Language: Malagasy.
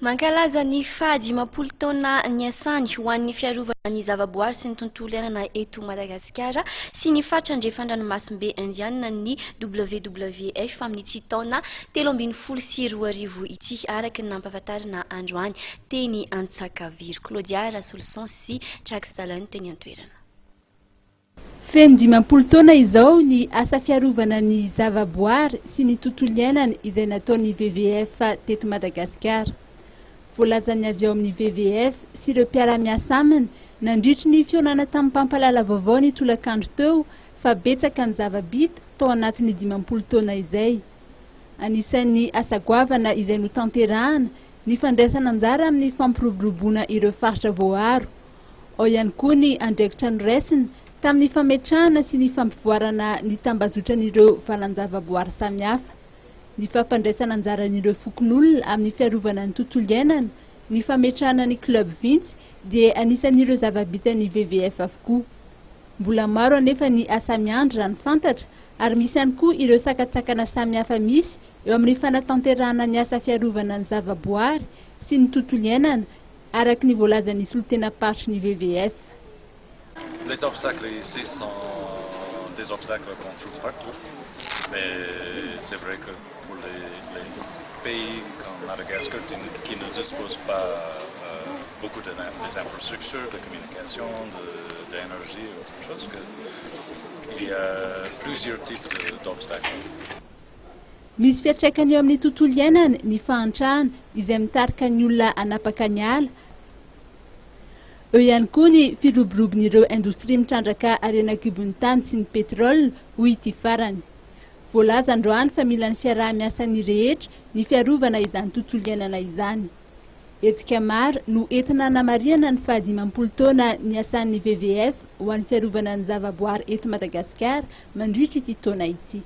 Mankalaza ny fahadimapolo taona niasany ho an'ny fiarovana ny zavaboary sy ny tontolo iainana eto Madagasikara sy ny fatrandrefandranomasimbe indiana ny WWF amin'ity taona 2024 ity araka ny nampahafantarana androany teny Antsakaviro. Claudia Rasolson sy Jacques Stalin teny an-toerana. Feno 10 taona izao ny asa fiarovana ny zavaboary sy ny tontolo iainana izay nataon'ny WWF teto Madagasikara. Voalazany avy ao amin'ny WWF sy ireo mpiara-miasa aminy nandritry ny fionana tamin'ny mpampalala vaovao ny tolakandro teo fa betsaka ny zava-bita tao anatin'ny 10 taona izay. Anisan'ny asa goavana izay notanterahana ny fandraisana anjara amin'ny fampiroboroboana ireo faritra voaro. Ao ihany koa ny andraikitra noraisina tamin'ny fametrahana sy ny fampivoarana ny tambazotran'ireo valan-javaboary samihafa. Ny fampandraisana anjaran'ireo fokon'olona amin'ny fiarovana ny tontolo iainana, ny fametrahana ny club vintsy dia anisan'ireo zava-bitan'ny WWF avokoa. Mbola maro anefa ny asa miandry raha ny fantatra ary misy ihany koa ireo sakatsakana samihafa misy eo amin'ny fanatanterahana ny asa fiarovana ny zavaboary sy ny tontolo iainana araka ny voalazan'ny solotenapatry ny WWF. Les obstacles ici sont des obstacles qu'on trouve partout, mais c'est vrai que pour les pays comme Madagascar qui ne disposent pas beaucoup des infrastructures de communication, d'énergie ou autre chose, il y a plusieurs types d'obstacles. Misy fiatraikany eo amin'ny tontolo iainana ny fahantrahana izay mitarika ny olona hanapaka ny ala. Eo ihany koa ny firoborobon'ireo indostria mitrandraka arenakibon'ny tany sy ny petrôle ho ity farany. Voalaza androany fa mila ny fiaraha-miasan'ny rehetra ny fiarovana izany tontolo iainana izany. Hetsika maro no entina hanamariana ny 10 taona ny asan'ny WWF ho an'ny fiarovana ny zavaboary eto Madagasikara mandritra ity taona ity.